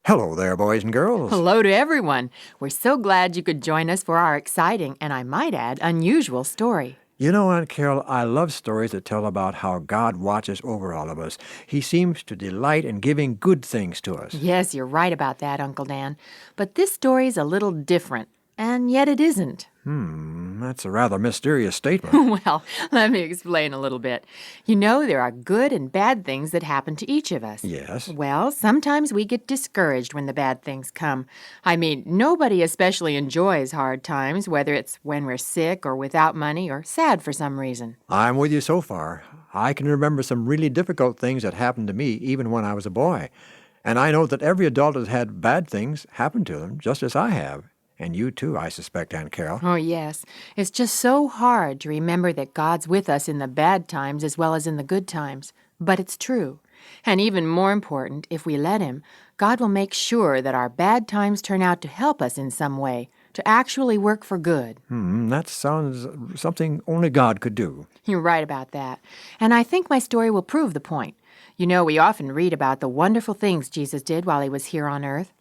Hello there, boys and girls. Hello to everyone. We're so glad you could join us for our exciting and, I might add, unusual story. You know, Aunt Carol, I love stories that tell about how God watches over all of us. He seems to delight in giving good things to us. Yes, you're right about that, Uncle Dan. But this story's a little different, and yet it isn't. That's a rather mysterious statement. Well, let me explain a little bit. You know, there are good and bad things that happen to each of us. Yes. Well, sometimes we get discouraged when the bad things come. I mean, nobody especially enjoys hard times, whether it's when we're sick or without money or sad for some reason. I'm with you so far. I can remember some really difficult things that happened to me even when I was a boy. And I know that every adult has had bad things happen to them, just as I have. And you too, I suspect, Aunt Carol. Oh, yes. It's just so hard to remember that God's with us in the bad times as well as in the good times. But it's true. And even more important, if we let Him, God will make sure that our bad times turn out to help us in some way, to actually work for good. That sounds something only God could do. You're right about that. And I think my story will prove the point. You know, we often read about the wonderful things Jesus did while He was here on earth.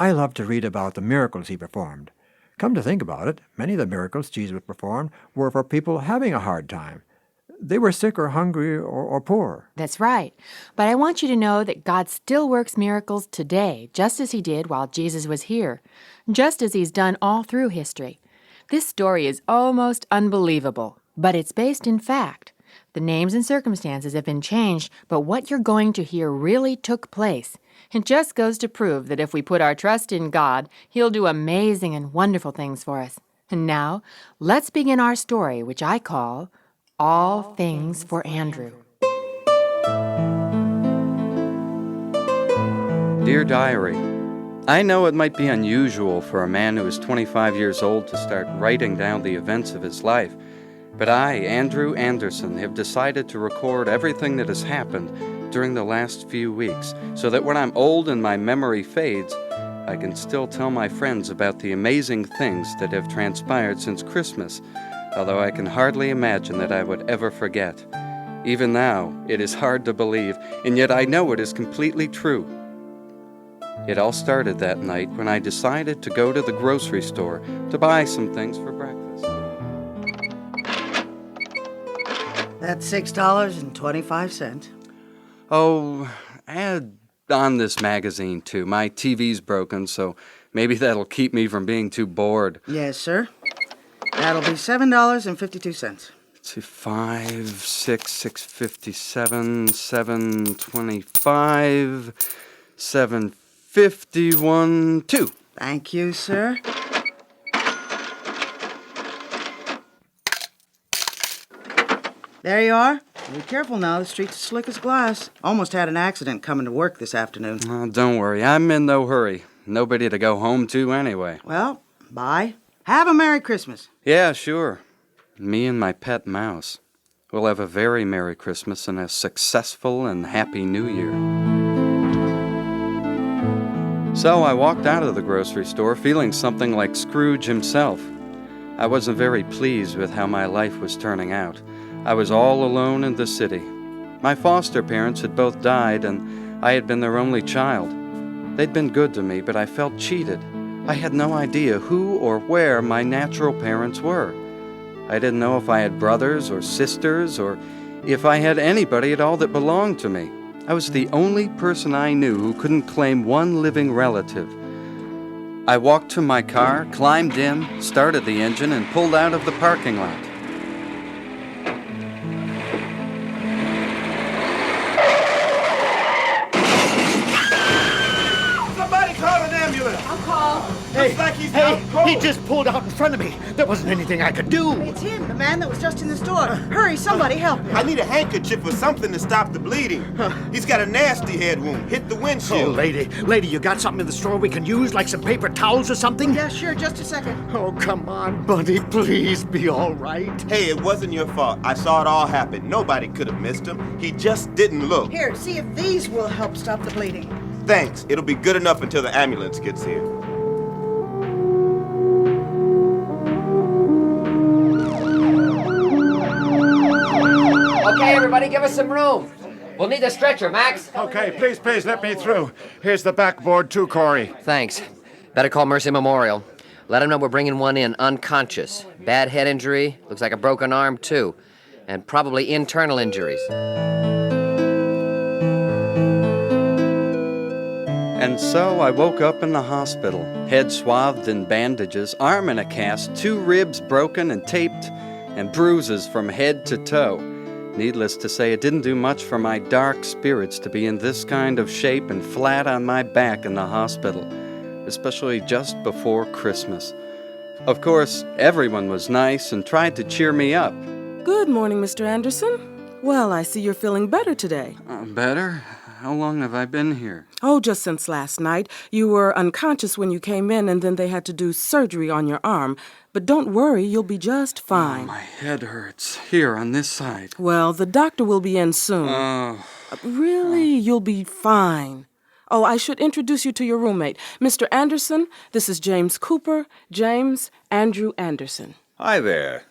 I love to read about the miracles He performed. Come to think about it, many of the miracles Jesus performed were for people having a hard time. They were sick or hungry or poor. That's right. But I want you to know that God still works miracles today, just as He did while Jesus was here, just as He's done all through history. This story is almost unbelievable, but it's based in fact. The names and circumstances have been changed, but what you're going to hear really took place. It just goes to prove that if we put our trust in God, He'll do amazing and wonderful things for us. And now, let's begin our story, which I call All Things for Andrew. Dear Diary, I know it might be unusual for a man who is 25 years old to start writing down the events of his life, but I, Andrew Anderson, have decided to record everything that has happened during the last few weeks, so that when I'm old and my memory fades, I can still tell my friends about the amazing things that have transpired since Christmas, although I can hardly imagine that I would ever forget. Even now, it is hard to believe, and yet I know it is completely true. It all started that night when I decided to go to the grocery store to buy some things for breakfast. That's $6.25. Oh, add on this magazine, too. My TV's broken, so maybe that'll keep me from being too bored. Yes, sir. That'll be $7.52. Let's see, 5, 6, 657, 725, 751, 2. Thank you, sir. There you are. Be careful now. The street's as slick as glass. Almost had an accident coming to work this afternoon. Oh, don't worry. I'm in no hurry. Nobody to go home to anyway. Well, bye. Have a Merry Christmas. Yeah, sure. Me and my pet mouse. We'll have a very Merry Christmas and a successful and happy New Year. So I walked out of the grocery store feeling something like Scrooge himself. I wasn't very pleased with how my life was turning out. I was all alone in the city. My foster parents had both died, and I had been their only child. They'd been good to me, but I felt cheated. I had no idea who or where my natural parents were. I didn't know if I had brothers or sisters, or if I had anybody at all that belonged to me. I was the only person I knew who couldn't claim one living relative. I walked to my car, climbed in, started the engine, and pulled out of the parking lot. He just pulled out in front of me. There wasn't anything I could do. It's him, the man that was just in the store. Hurry, somebody help him. I need a handkerchief or something to stop the bleeding. He's got a nasty head wound. Hit the Oh, windshield. lady, you got something in the store we can use, like some paper towels or something? Yeah, sure, just a second. Oh, come on, buddy, please be all right. Hey, it wasn't your fault. I saw it all happen. Nobody could have missed him. He just didn't look. Here, see if these will help stop the bleeding. Thanks. It'll be good enough until the ambulance gets here. Okay, everybody, give us some room. We'll need the stretcher, Max. Okay, please, let me through. Here's the backboard too, Corey. Thanks. Better call Mercy Memorial. Let them know we're bringing one in unconscious. Bad head injury, looks like a broken arm, too. And probably internal injuries. And so I woke up in the hospital, head swathed in bandages, arm in a cast, 2 ribs broken and taped, and bruises from head to toe. Needless to say, it didn't do much for my dark spirits to be in this kind of shape and flat on my back in the hospital, especially just before Christmas. Of course, everyone was nice and tried to cheer me up. Good morning, Mr. Anderson. Well, I see you're feeling better today. Better? How long have I been here? Oh, just since last night. You were unconscious when you came in, and then they had to do surgery on your arm. But don't worry, you'll be just fine. My head hurts. Here, on this side. Well, the doctor will be in soon. Really, you'll be fine. Oh, I should introduce you to your roommate. Mr. Anderson, this is James Cooper. James Andrew Anderson. Hi there.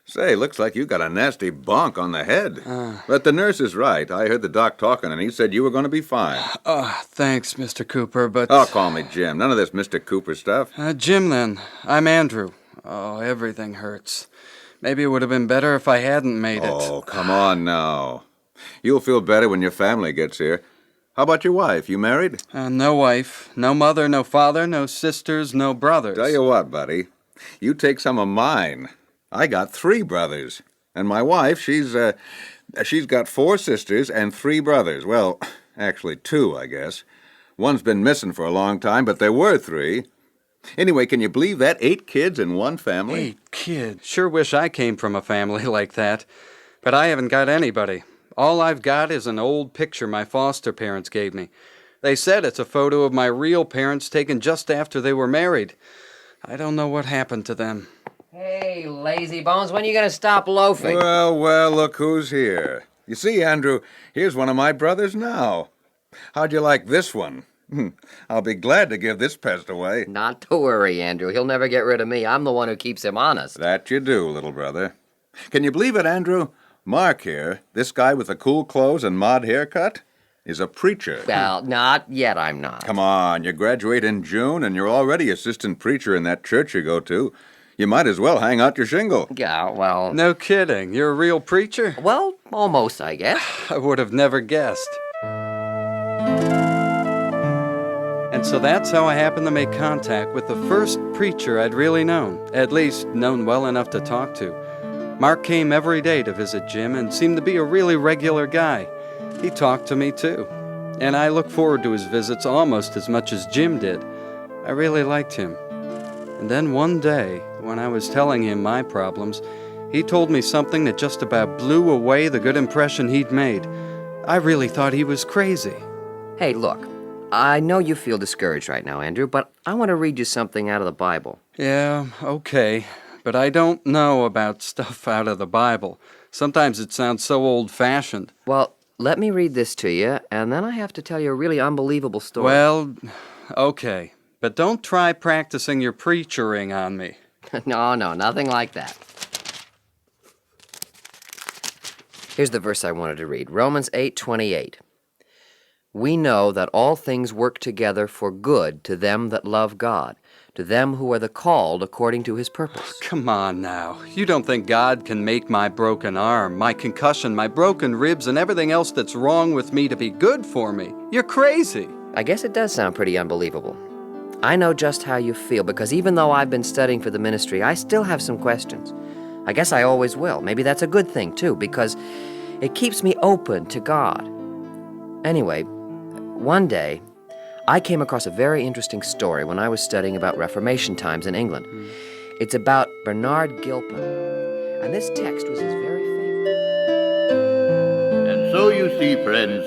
Say, looks like you got a nasty bonk on the head. But the nurse is right. I heard the doc talking, and he said you were going to be fine. Thanks, Mr. Cooper, but... Oh, call me Jim. None of this Mr. Cooper stuff. Jim, then. I'm Andrew. Oh, everything hurts. Maybe it would have been better if I hadn't made it. Oh, come on now. You'll feel better when your family gets here. How about your wife? You married? No wife, no mother, no father, no sisters, no brothers. Tell you what, buddy. You take some of mine. I got 3 brothers. And my wife, she's got 4 sisters and 3 brothers. Well, actually 2, I guess. One's been missing for a long time, but there were 3. Anyway, can you believe that? 8 kids in one family? 8 kids. Sure wish I came from a family like that. But I haven't got anybody. All I've got is an old picture my foster parents gave me. They said it's a photo of my real parents taken just after they were married. I don't know what happened to them. Hey, lazy bones, when are you going to stop loafing? Well, look who's here. You see, Andrew, here's one of my brothers now. How'd you like this one? I'll be glad to give this pest away. Not to worry, Andrew. He'll never get rid of me. I'm the one who keeps him honest. That you do, little brother. Can you believe it, Andrew? Mark here, this guy with the cool clothes and mod haircut, is a preacher. Well, not yet, I'm not. Come on, you graduate in June and you're already assistant preacher in that church you go to. You might as well hang out your shingle. Yeah, well... No kidding. You're a real preacher? Well, almost, I guess. I would have never guessed. And so that's how I happened to make contact with the first preacher I'd really known, at least known well enough to talk to. Mark came every day to visit Jim and seemed to be a really regular guy. He talked to me too, and I look forward to his visits almost as much as Jim did. I really liked him. And then one day, when I was telling him my problems, he told me something that just about blew away the good impression he'd made. I really thought he was crazy. Hey, look, I know you feel discouraged right now, Andrew, but I want to read you something out of the Bible. Yeah, okay, but I don't know about stuff out of the Bible. Sometimes it sounds so old-fashioned. Well, let me read this to you, and then I have to tell you a really unbelievable story. Well, okay, but don't try practicing your preachering on me. No, nothing like that. Here's the verse I wanted to read. Romans 8:28. We know that all things work together for good to them that love God, to them who are the called according to his purpose. Come on now. You don't think God can make my broken arm, my concussion, my broken ribs, and everything else that's wrong with me to be good for me? You're crazy. I guess it does sound pretty unbelievable. I know just how you feel, because even though I've been studying for the ministry, I still have some questions. I guess I always will. Maybe that's a good thing, too, because it keeps me open to God. Anyway, one day, I came across a very interesting story when I was studying about Reformation times in England. It's about Bernard Gilpin, and this text was his very favorite. And so you see, friends,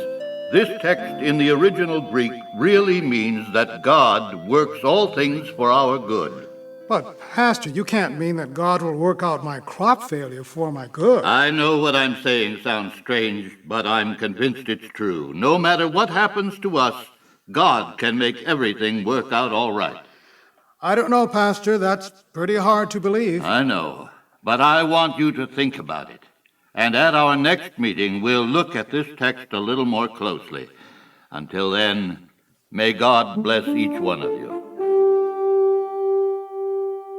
this text in the original Greek really means that God works all things for our good. But, Pastor, you can't mean that God will work out my crop failure for my good. I know what I'm saying sounds strange, but I'm convinced it's true. No matter what happens to us, God can make everything work out all right. I don't know, Pastor. That's pretty hard to believe. I know, but I want you to think about it. And at our next meeting, we'll look at this text a little more closely. Until then, may God bless each one of you.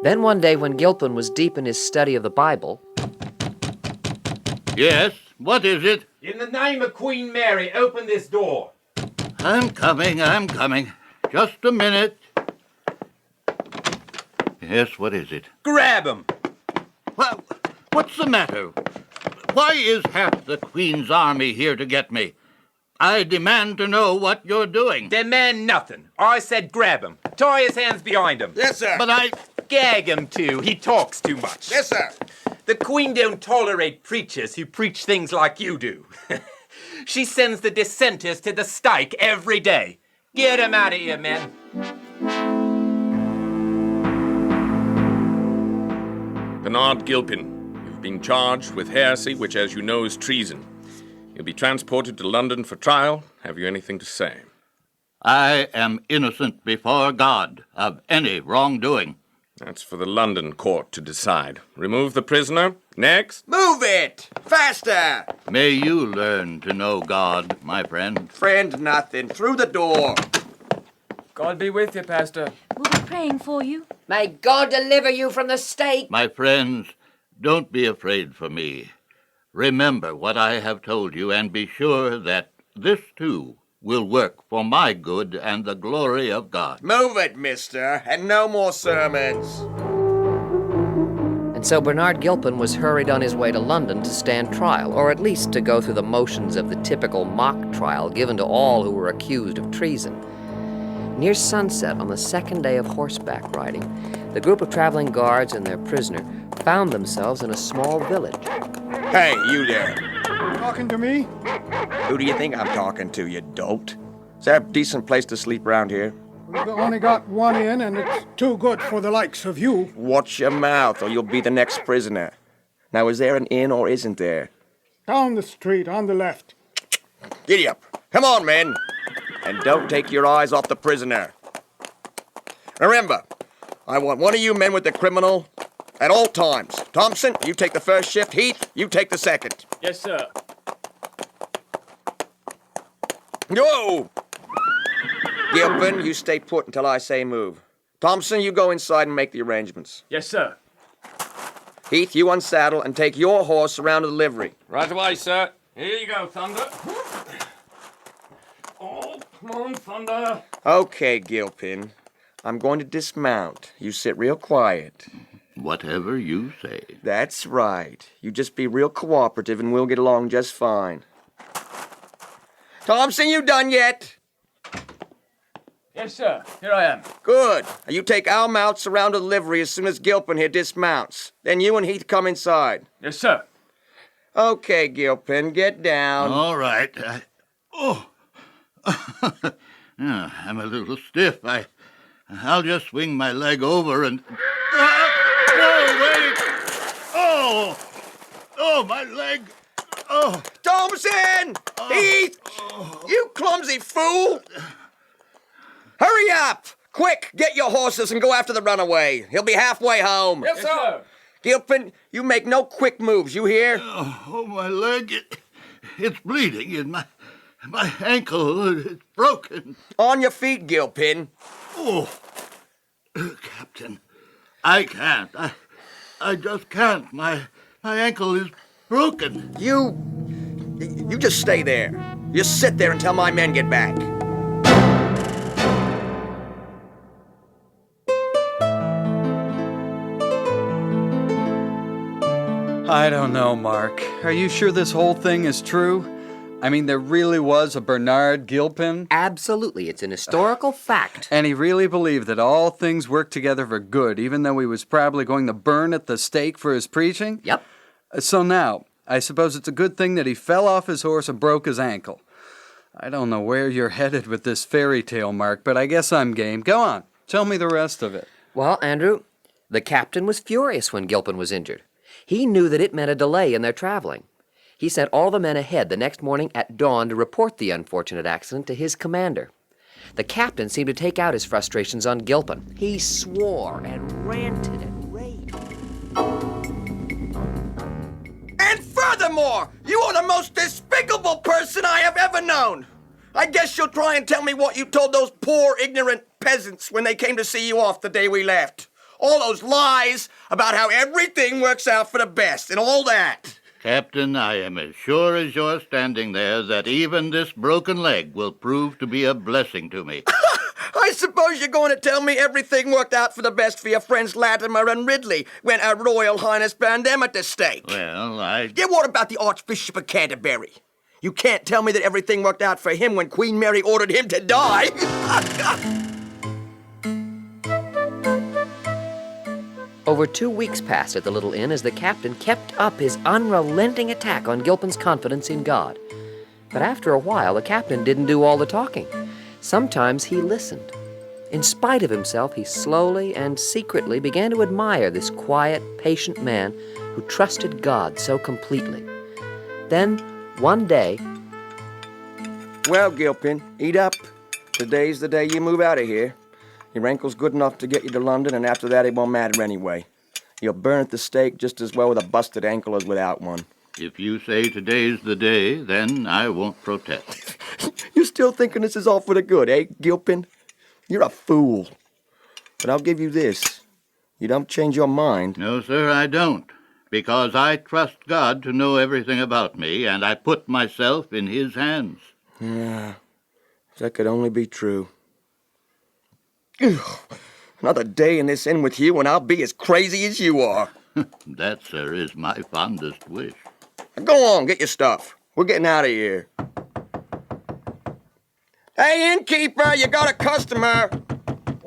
Then one day when Gilpin was deep in his study of the Bible... Yes, what is it? In the name of Queen Mary, open this door. I'm coming. Just a minute. Yes, what is it? Grab him! Well, what's the matter? Why is half the Queen's army here to get me? I demand to know what you're doing. Demand nothing. I said grab him. Tie his hands behind him. Yes, sir. But I... Gag him, too. He talks too much. Yes, sir. The Queen don't tolerate preachers who preach things like you do. She sends the dissenters to the stake every day. Get him out of here, men. Bernard Gilpin, you've been charged with heresy, which, as you know, is treason. You'll be transported to London for trial. Have you anything to say? I am innocent before God of any wrongdoing. That's for the London court to decide. Remove the prisoner. Next. Move it! Faster! May you learn to know God, my friend. Friend nothing. Through the door. God be with you, Pastor. We'll be praying for you. May God deliver you from the stake. My friends, don't be afraid for me. Remember what I have told you, and be sure that this, too, will work for my good and the glory of God. Move it, mister, and no more sermons. And so Bernard Gilpin was hurried on his way to London to stand trial, or at least to go through the motions of the typical mock trial given to all who were accused of treason. Near sunset on the second day of horseback riding, the group of traveling guards and their prisoner found themselves in a small village. Hey, you there. Talking to me? Who do you think I'm talking to, you dolt? Is there a decent place to sleep around here? We've only got one inn, and it's too good for the likes of you. Watch your mouth, or you'll be the next prisoner. Now, is there an inn or isn't there? Down the street, on the left. Giddy up. Come on, men. And don't take your eyes off the prisoner. Remember, I want one of you men with the criminal at all times. Thompson, you take the first shift. Heath, you take the second. Yes, sir. Go! Gilpin, you stay put until I say move. Thompson, you go inside and make the arrangements. Yes, sir. Heath, you unsaddle and take your horse around to the livery. Right away, sir. Here you go, Thunder. Oh, come on, Thunder. Okay, Gilpin. I'm going to dismount. You sit real quiet. Whatever you say. That's right. You just be real cooperative and we'll get along just fine. Thompson, you done yet? Yes, sir. Here I am. Good. Now you take our mounts around to the livery as soon as Gilpin here dismounts. Then you and Heath come inside. Yes, sir. Okay, Gilpin, get down. All right. I'm a little stiff. I'll just swing my leg over and... Whoa, wait! Oh, my leg! Oh! Thompson! Heath! You clumsy fool! Hurry up! Quick, get your horses and go after the runaway. He'll be halfway home. Yes, sir. Gilpin, you make no quick moves, you hear? Oh, my leg, it's bleeding, and my ankle is broken. On your feet, Gilpin. Oh, Captain, I can't. I just can't. My ankle is broken. You just stay there. Just sit there until my men get back. I don't know, Mark. Are you sure this whole thing is true? I mean, there really was a Bernard Gilpin? Absolutely. It's an historical fact. And he really believed that all things work together for good, even though he was probably going to burn at the stake for his preaching? Yep. So now, I suppose it's a good thing that he fell off his horse and broke his ankle. I don't know where you're headed with this fairy tale, Mark, but I guess I'm game. Go on. Tell me the rest of it. Well, Andrew, the captain was furious when Gilpin was injured. He knew that it meant a delay in their traveling. He sent all the men ahead the next morning at dawn to report the unfortunate accident to his commander. The captain seemed to take out his frustrations on Gilpin. He swore and ranted and raved. And furthermore, Lattimore! You are the most despicable person I have ever known! I guess you'll try and tell me what you told those poor, ignorant peasants when they came to see you off the day we left. All those lies about how everything works out for the best and all that. Captain, I am as sure as you're standing there that even this broken leg will prove to be a blessing to me. I suppose you're going to tell me everything worked out for the best for your friends Latimer and Ridley when Her Royal Highness burned them at the stake. Well, Yeah, what about the Archbishop of Canterbury? You can't tell me that everything worked out for him when Queen Mary ordered him to die. Over 2 weeks passed at the little inn as the captain kept up his unrelenting attack on Gilpin's confidence in God. But after a while, the captain didn't do all the talking. Sometimes he listened. In spite of himself, he slowly and secretly began to admire this quiet, patient man who trusted God so completely. Then, one day... Well, Gilpin, eat up. Today's the day you move out of here. Your ankle's good enough to get you to London, and after that it won't matter anyway. You'll burn at the stake just as well with a busted ankle as without one. if you say today's the day, then I won't protest. You still thinking this is all for the good, eh, Gilpin? You're a fool. But I'll give you this. You don't change your mind. No, sir, I don't. Because I trust God to know everything about me, and I put myself in His hands. Yeah, that could only be true. Another day in this inn with you, and I'll be as crazy as you are. That, sir, is my fondest wish. Go on, get your stuff. We're getting out of here. Hey, innkeeper, you got a customer.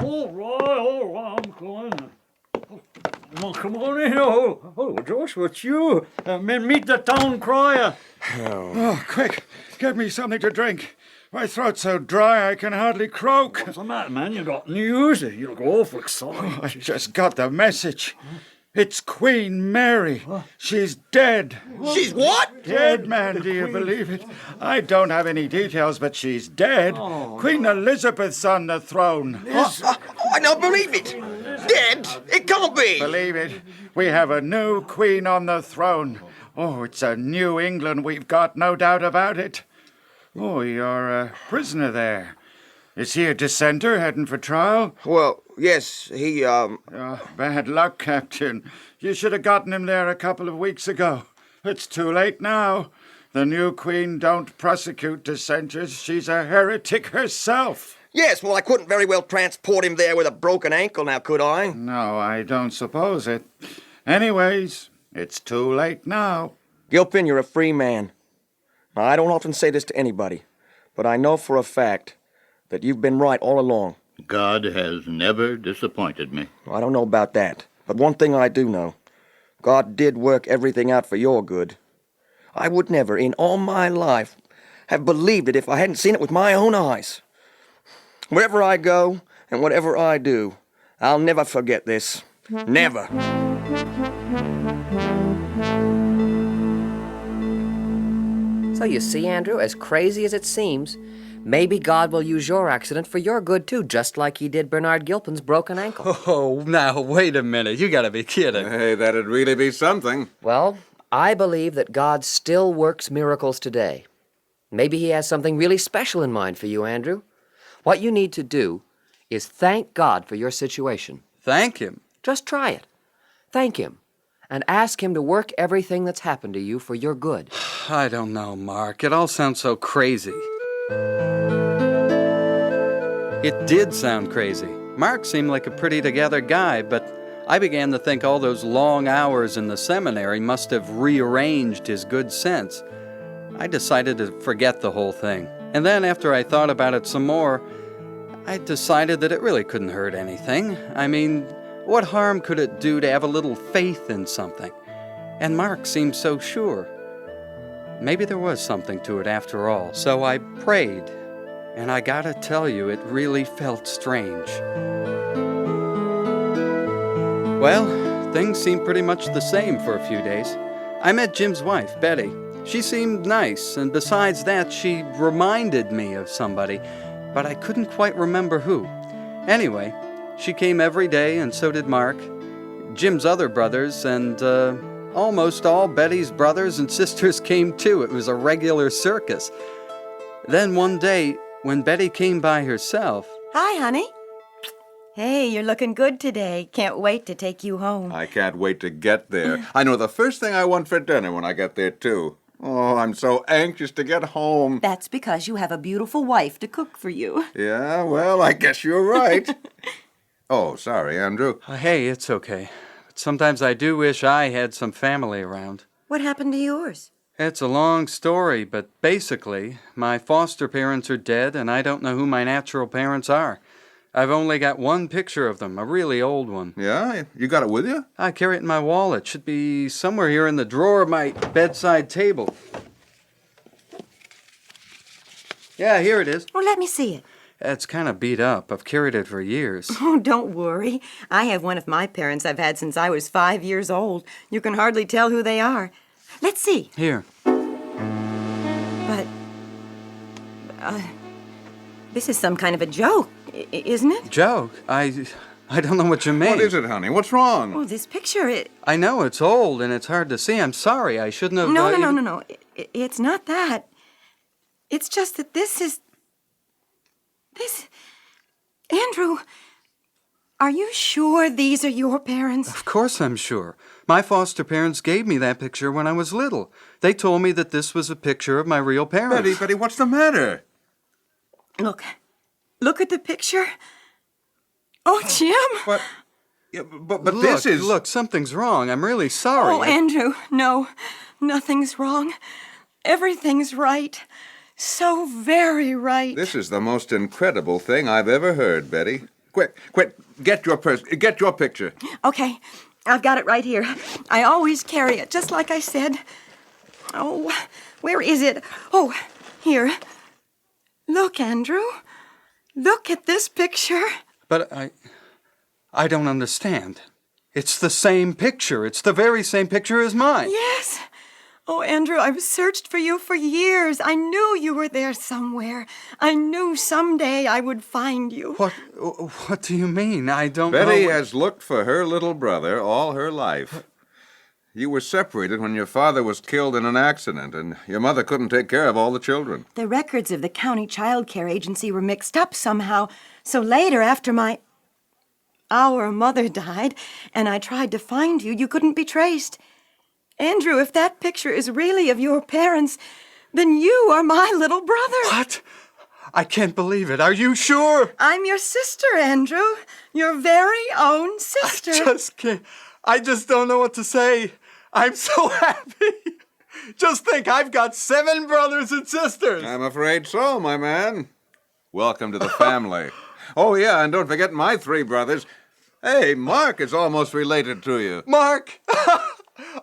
All right, I'm coming. Well, come on in. Oh, Joshua, it's you. Meet the town crier. Oh, quick, get me something to drink. My throat's so dry I can hardly croak. What's the matter, man? You got news? You look awful excited. Oh, I just got the message. It's Queen Mary. She's dead. She's what? Dead, man, do you believe it? I don't have any details, but she's dead. Queen Elizabeth's on the throne. I don't believe it. Dead? It can't be. Believe it. We have a new queen on the throne. Oh, it's a New England we've got, no doubt about it. Oh, you're a prisoner there. Is he a dissenter heading for trial? Well, yes, he, Oh, bad luck, Captain. You should have gotten him there a couple of weeks ago. It's too late now. The new queen don't prosecute dissenters. She's a heretic herself. Yes, well, I couldn't very well transport him there with a broken ankle now, could I? No, I don't suppose it. Anyways, it's too late now. Gilpin, you're a free man. Now, I don't often say this to anybody, but I know for a fact that you've been right all along. God has never disappointed me. I don't know about that, but one thing I do know. God did work everything out for your good. I would never, in all my life, have believed it if I hadn't seen it with my own eyes. Wherever I go and whatever I do, I'll never forget this. Never. So you see, Andrew, as crazy as it seems, maybe God will use your accident for your good, too, just like he did Bernard Gilpin's broken ankle. Oh, now, wait a minute. You gotta be kidding. Hey, that'd really be something. Well, I believe that God still works miracles today. Maybe he has something really special in mind for you, Andrew. What you need to do is thank God for your situation. Thank him? Just try it. Thank him. And ask him to work everything that's happened to you for your good. I don't know, Mark. It all sounds so crazy. It did sound crazy. Mark seemed like a pretty together guy, but I began to think all those long hours in the seminary must have rearranged his good sense. I decided to forget the whole thing. And then after I thought about it some more, I decided that it really couldn't hurt anything. I mean, what harm could it do to have a little faith in something? And Mark seemed so sure. Maybe there was something to it after all. So I prayed, and I gotta tell you, it really felt strange. Well, things seemed pretty much the same for a few days. I met Jim's wife, Betty. She seemed nice, and besides that, she reminded me of somebody, but I couldn't quite remember who. Anyway, she came every day, and so did Mark, Jim's other brothers, and, Almost all Betty's brothers and sisters came too. It was a regular circus. Then one day, when Betty came by herself... Hi, honey. Hey, you're looking good today. Can't wait to take you home. I can't wait to get there. I know the first thing I want for dinner when I get there, too. Oh, I'm so anxious to get home. That's because you have a beautiful wife to cook for you. Yeah, well, I guess you're right. Oh, sorry, Andrew. Hey, it's okay. But sometimes I do wish I had some family around. What happened to yours? It's a long story, but basically, my foster parents are dead, and I don't know who my natural parents are. I've only got one picture of them, a really old one. Yeah? You got it with you? I carry it in my wallet. Should be somewhere here in the drawer of my bedside table. Yeah, here it is. Well, let me see it. It's kind of beat up. I've carried it for years. Oh, don't worry. I have one of my parents I've had since I was 5 years old. You can hardly tell who they are. Let's see. Here. But, this is some kind of a joke, isn't it? Joke? I don't know what you mean. What is it, honey? What's wrong? Oh, this picture, I know it's old and it's hard to see. I'm sorry. I shouldn't have... No. It's not that. It's just that this... Andrew, are you sure these are your parents? Of course I'm sure. My foster parents gave me that picture when I was little. They told me that this was a picture of my real parents. Betty, what's the matter? Look at the picture. Oh, Jim. What? Yeah, but look, this is... Look, something's wrong. I'm really sorry. Oh, Andrew, no. Nothing's wrong. Everything's right. So very right. This is the most incredible thing I've ever heard, Betty. Quick, get your picture. Okay, I've got it right here. I always carry it, just like I said. Oh, where is it? Oh, here. Look, Andrew. Look at this picture. But I don't understand. It's the same picture. It's the very same picture as mine. Yes. Oh, Andrew, I've searched for you for years. I knew you were there somewhere. I knew someday I would find you. What do you mean? I don't know. Betty has looked for her little brother all her life. You were separated when your father was killed in an accident, and your mother couldn't take care of all the children. The records of the county child care agency were mixed up somehow. So later, after our mother died, and I tried to find you, you couldn't be traced. Andrew, if that picture is really of your parents, then you are my little brother. What? I can't believe it. Are you sure? I'm your sister, Andrew. Your very own sister. I just don't know what to say. I'm so happy. Just think, I've got 7 brothers and sisters. I'm afraid so, my man. Welcome to the family. Oh, yeah, and don't forget my 3 brothers. Hey, Mark is almost related to you. Mark!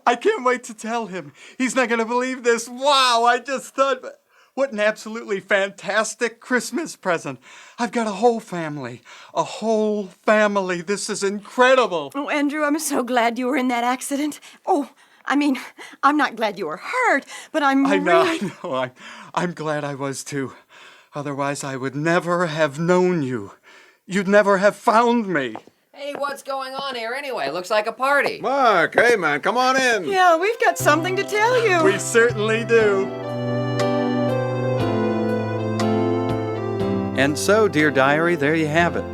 I can't wait to tell him. He's not going to believe this. Wow, I just thought, what an absolutely fantastic Christmas present. I've got a whole family. A whole family. This is incredible. Oh, Andrew, I'm so glad you were in that accident. Oh, I mean, I'm not glad you were hurt, but I know. I'm glad I was too. Otherwise, I would never have known you. You'd never have found me. Hey, what's going on here anyway? Looks like a party. Mark, hey man, come on in. Yeah, we've got something to tell you. We certainly do. And so, dear diary, there you have it.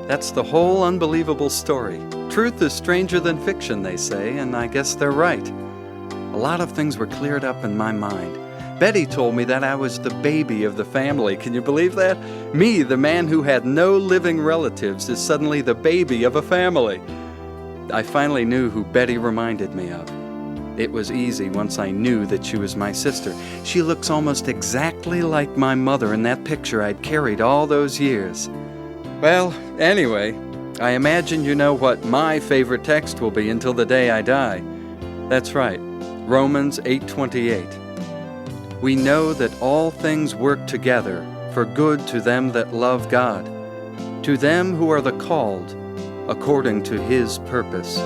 That's the whole unbelievable story. Truth is stranger than fiction, they say, and I guess they're right. A lot of things were cleared up in my mind. Betty told me that I was the baby of the family. Can you believe that? Me, the man who had no living relatives, is suddenly the baby of a family. I finally knew who Betty reminded me of. It was easy once I knew that she was my sister. She looks almost exactly like my mother in that picture I'd carried all those years. Well, anyway, I imagine you know what my favorite text will be until the day I die. That's right, Romans 8:28. We know that all things work together for good to them that love God, to them who are the called according to His purpose.